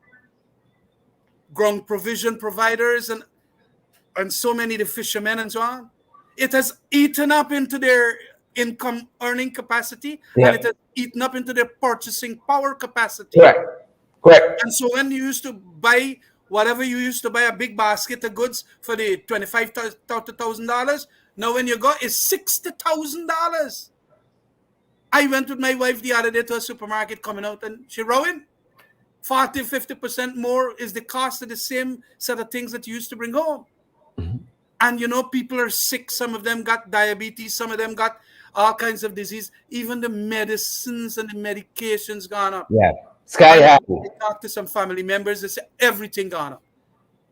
ground provision providers, and so many, the fishermen and so on. It has eaten up into their income earning capacity, Yeah. and it has eaten up into their purchasing power capacity. Correct. Correct. And so when you used to buy whatever you used to buy a big basket of goods for the $25,000, now when you go it's $60,000. I went with my wife the other day to a supermarket coming out, and she rowing 40-50% more is the cost of the same set of things that you used to bring home. And you know, people are sick. Some of them got diabetes, some of them got all kinds of disease. Even the medicines and the medications gone up. Yeah. Sky And high. I talked to some family members, they say everything gone up.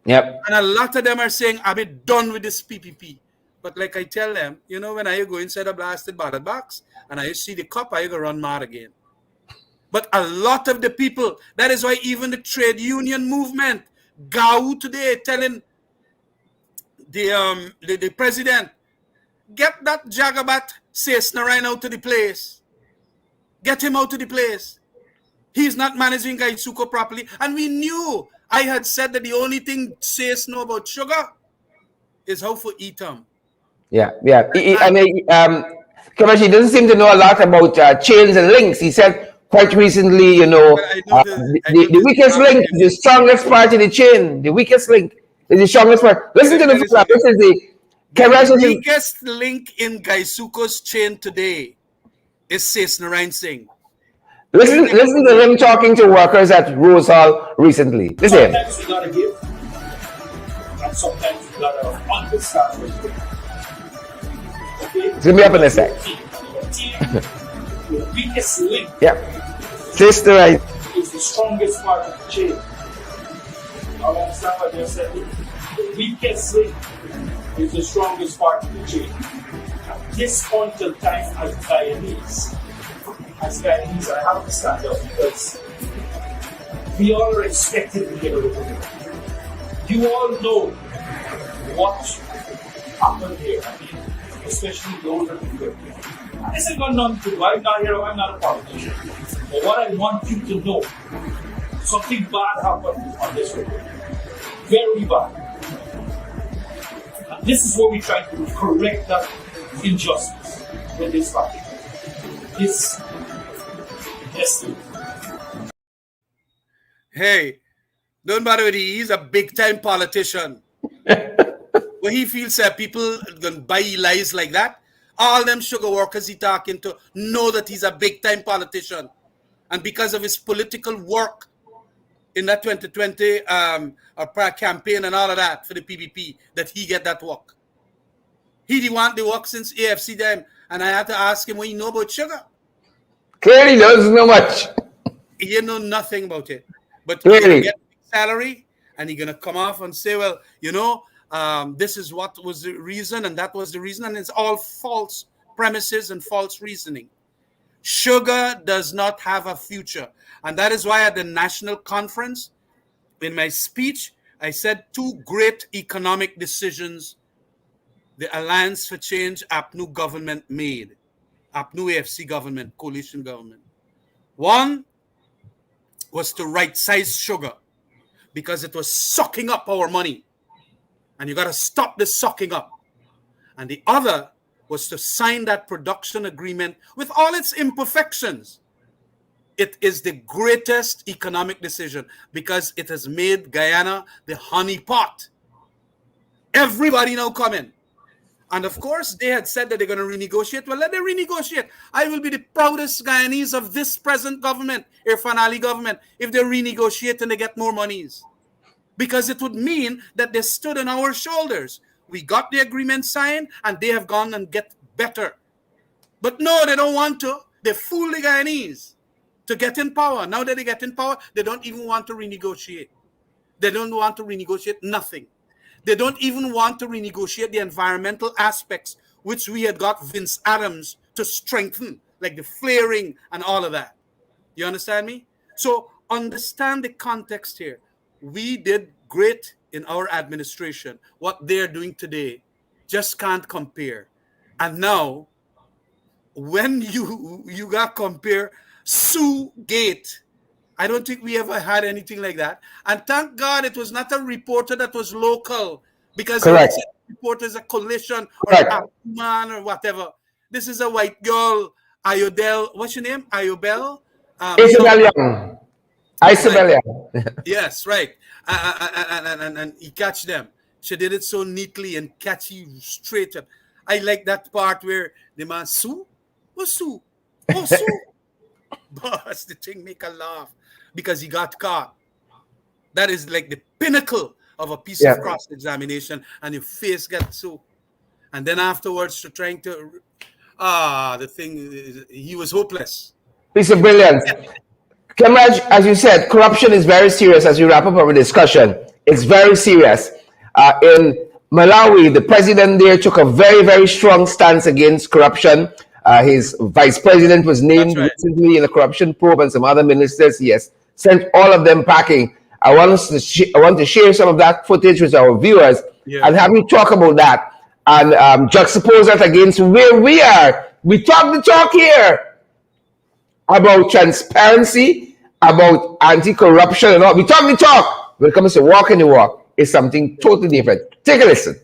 Yep. And a lot of them are saying, I'll be done with this PPP. But like I tell them, you know, when I go inside a blasted bottle box and I see the cup, I go run mad again. But a lot of the people, that is why even the trade union movement, GAU today, telling the president, get that Jagabat Cessna right out to the place. Get him out to the place. He's not managing Gaisuko properly. And we knew, I had said that the only thing Says know about sugar is how to eat them. Yeah. Yeah. I mean, Khemraj, he doesn't seem to know a lot about chains and links. He said quite recently, you know, But I know the weakest link is the strongest part of the chain. The weakest link is the strongest part. Listen to the program. This is the Khemraj. The weakest link in Gaisuko's chain today is Says Narayan Singh. Listen to him talking to workers at Rose Hall recently. Listen. Sometimes you gotta give, and sometimes you gotta understand what you're doing. Okay? It's gonna be up in a sec. The weakest link Yeah. Sister, right. is the strongest part of the chain. I understand what you're saying. The weakest link is the strongest part of the chain. At this point in time, as Guyanese, I have to stand up because we all are expected to get rid of it. You all know what happened here. I mean, especially those that were here. And this has got nothing to do. I'm not here, I'm not a politician. But what I want you to know, something bad happened on this road. Very bad. And this is what we try to correct that injustice with this party. This destiny. Hey, don't bother with him. He's a big-time politician. When he feels that people gonna buy lies like that, all them sugar workers he talking to know that he's a big-time politician. And because of his political work in that 2020 campaign and all of that for the PPP, that he get that work. He didn't want the work since AFC time. And I had to ask him what he know about sugar. Clearly doesn't know much. He know nothing about it. But Really? he's going to get a salary and he's going to come off and say, well, you know, this is what was the reason and that was the reason. And it's all false premises and false reasoning. Sugar does not have a future. And that is why at the national conference, in my speech, I said 2 great economic decisions the Alliance for Change APNU government made. APNU AFC government, coalition government. One was to right-size sugar because it was sucking up our money. And you got to stop the sucking up. And the other was to sign that production agreement with all its imperfections. It is the greatest economic decision because it has made Guyana the honey pot. Everybody now coming. And of course, they had said that they're going to renegotiate. Well, let them renegotiate. I will be the proudest Guyanese of this present government, Irfan Ali government, if they renegotiate and they get more monies. Because it would mean that they stood on our shoulders. We got the agreement signed and they have gone and get better. But no, they don't want to. They fool the Guyanese to get in power. Now that they get in power, they don't even want to renegotiate. They don't want to renegotiate nothing. They don't even want to renegotiate the environmental aspects, which we had got Vince Adams to strengthen, like the flaring and all of that. You understand me? So understand the context here. We did great in our administration. What they're doing today just can't compare. And now, when you got compare Sue Gate, I don't think we ever had anything like that. And thank God it was not a reporter that was local, because if it's a reporter is a coalition or a man or whatever, This is a white girl, Ayodel. What's your name? Ayobel? Isabel Young. Isabel Young. Yes, right. And he catch them. She did it so neatly and catchy, straight up. I like that part where the man, Sue? What's Sue? Oh, Sue. Boss, the thing make a laugh because he got caught. That is like the pinnacle of a piece of cross-examination, and your face gets so. And then afterwards, trying to, the thing is, he was hopeless. Piece of brilliance. Khemraj, as you said, corruption is very serious. As we wrap up our discussion, it's very serious. In Malawi, the president there took a very, very strong stance against corruption. His vice president was named recently in a corruption probe, and some other ministers. Yes, sent all of them packing. I want to share some of that footage with our viewers and have you talk about that and juxtapose that against where we are. We talk the talk here about transparency, about anti-corruption and all. We talk the talk. When it comes to walking the walk, it's something totally different. Take a listen.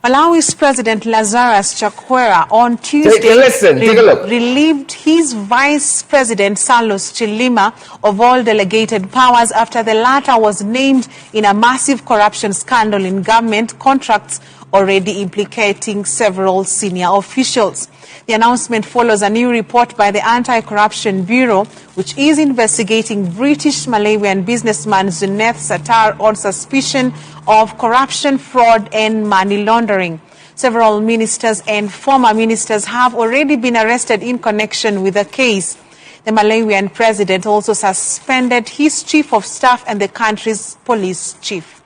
Malawi's President Lazarus Chakwera on Tuesday take a look. relieved his Vice President Salus Chilima of all delegated powers after the latter was named in a massive corruption scandal in government contracts already implicating several senior officials. The announcement follows a new report by the Anti-Corruption Bureau, which is investigating British Malawian businessman Zuneth Sattar on suspicion of corruption, fraud and money laundering. Several ministers and former ministers have already been arrested in connection with the case. The Malawian president also suspended his chief of staff and the country's police chief.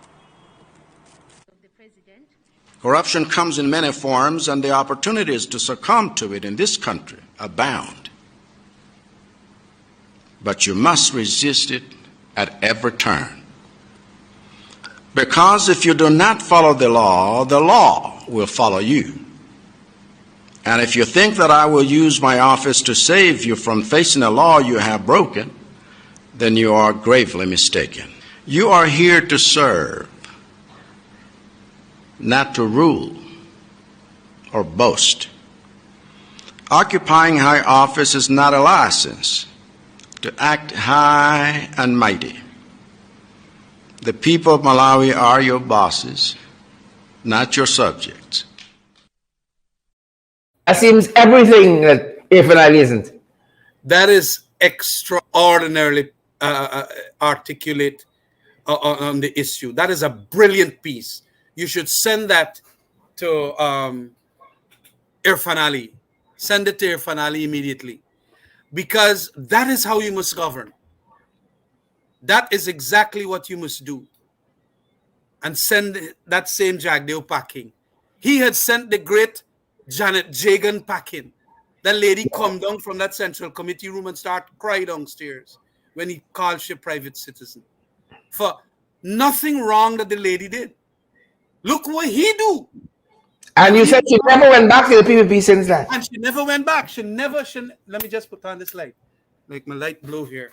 Corruption comes in many forms, and the opportunities to succumb to it in this country abound. But you must resist it at every turn. Because if you do not follow the law will follow you. And if you think that I will use my office to save you from facing a law you have broken, then you are gravely mistaken. You are here to serve, not to rule or boast. Occupying high office is not a license to act high and mighty. The people of Malawi are your bosses, not your subjects. That seems everything that Irfan isn't. That is extraordinarily articulate on the issue. That is a brilliant piece. You should send that to Irfan Ali. Send it to Irfan Ali immediately. Because that is how you must govern. That is exactly what you must do. And send that same Jagdeo packing. He had sent the great Janet Jagan packing. That lady come down from that central committee room and start cry downstairs when he called she a private citizen. For nothing wrong that the lady did. Look what he do. And you said she never went back to the PPP since that. And she never went back. Let me just put on this light. Make my light blow here.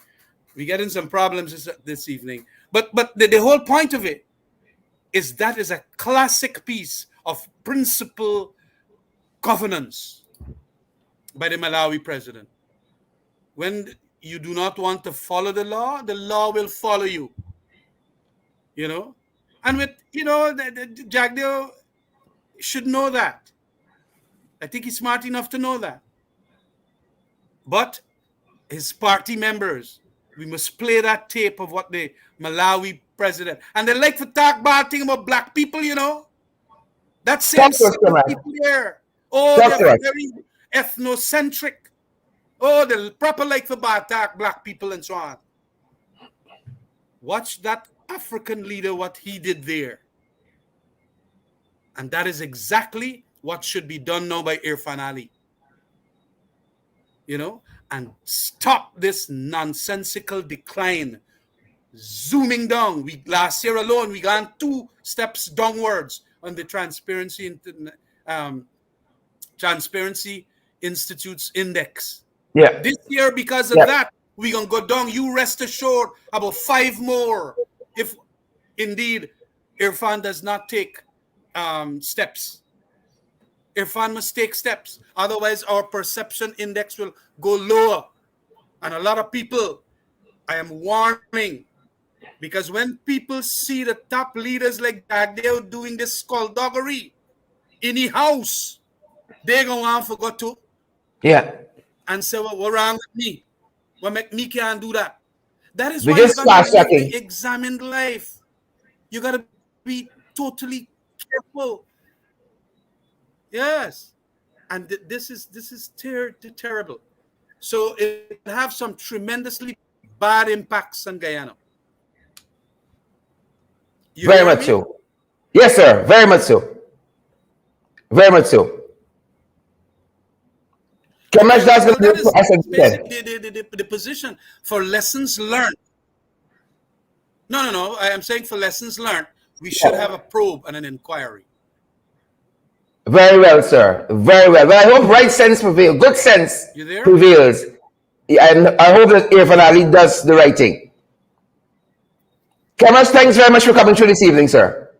We getting some problems this evening. But the whole point of it is that is a classic piece of principle governance by the Malawi president. When you do not want to follow the law will follow you. You know? And with, the Jagdeo should know that. I think he's smart enough to know that. But his party members, we must play that tape of what the Malawi president, and they like to talk bad thing about black people, That same people there. Oh, they're very ethnocentric. Oh, the proper like for bad talk black people and so on. Watch that African leader, what he did there. And that is exactly what should be done now by Irfan Ali. And stop this nonsensical decline. Zooming down. Last year alone, we got 2 steps downwards on the Transparency Institute's index. Yeah. This year, because of that, we're going to go down. You rest assured about 5 more if indeed Irfan does not take steps. Irfan must take steps. Otherwise, our perception index will go lower. And a lot of people, I am warning, because when people see the top leaders like that, they're doing this skullduggery in the house, they're going to forget to. Yeah. And say, well, what's wrong with me? What make me can't do that? That is We why you just got to start live sucking. the examined life. You got to be totally careful. Yes. And this is terrible. So it will have some tremendously bad impacts on Guyana. You Very hear much me? so. Yes, sir. Very much so. Very much so. Khemraj, that's going to do That it is for us again. basically the position for lessons learned. No. I am saying for lessons learned, we should have a probe and an inquiry. Very well, sir. Very well. But I hope right sense prevails. Good sense You there? prevails. And I hope that Irfan Ali does the right thing. Khemraj, thanks very much for coming through this evening, sir.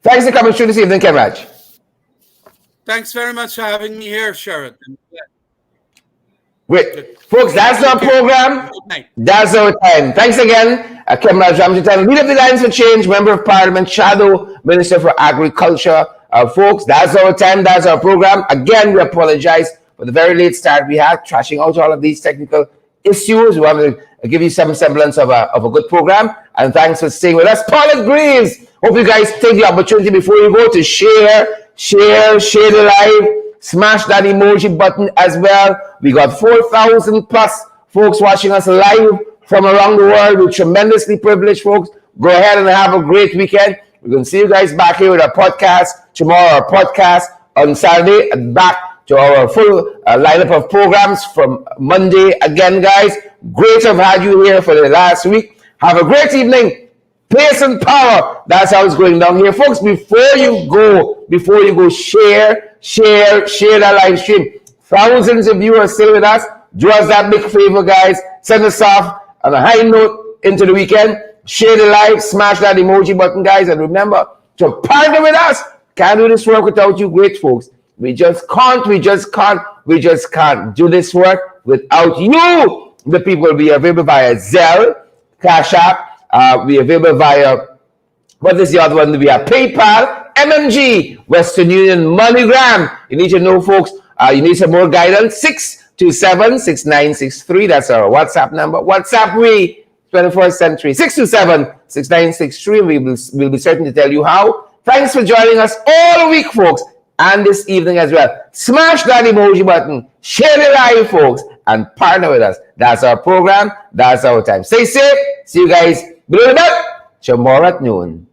Thanks for coming through this evening, Khemraj. Thanks very much for having me here, Sharon. Great. Folks, that's our program. Good night. That's our time. Thanks again, Khemraj Ramjattan, Leader of the Alliance for Change, Member of Parliament, Shadow Minister for Agriculture. Folks, that's our time. That's our program. Again, we apologize for the very late start we had, trashing out all of these technical issues. We want to give you some semblance of a good program. And thanks for staying with us. Paulette Greaves, hope you guys take the opportunity before you go to share the live. Smash that emoji button as well. We got 4,000 plus folks watching us live from around the world. We're tremendously privileged, folks. Go ahead and have a great weekend. We're going to see you guys back here with our podcast tomorrow, our podcast on Saturday, and back to our full lineup of programs from Monday again, guys. Great to have had you here for the last week. Have a great evening. Pace and power. That's how it's going down here, folks. Before you go, share that live stream. Thousands of you are still with us. Do us that big favor, guys. Send us off on a high note into the weekend. Share the live, smash that emoji button, guys, and remember to partner with us. Can't do this work without you, great folks. We just can't do this work without you. The people will be available via Zelle, Cash App. We available via, what is the other one? We have PayPal, MMG, Western Union, MoneyGram. You need to know, folks, you need some more guidance. 627-6963. That's our WhatsApp number. WhatsApp me, 21st century. 627-6963. We'll be certain to tell you how. Thanks for joining us all week, folks, and this evening as well. Smash that emoji button. Share the live, folks, and partner with us. That's our program. That's our time. Stay safe. See you guys tomorrow at noon.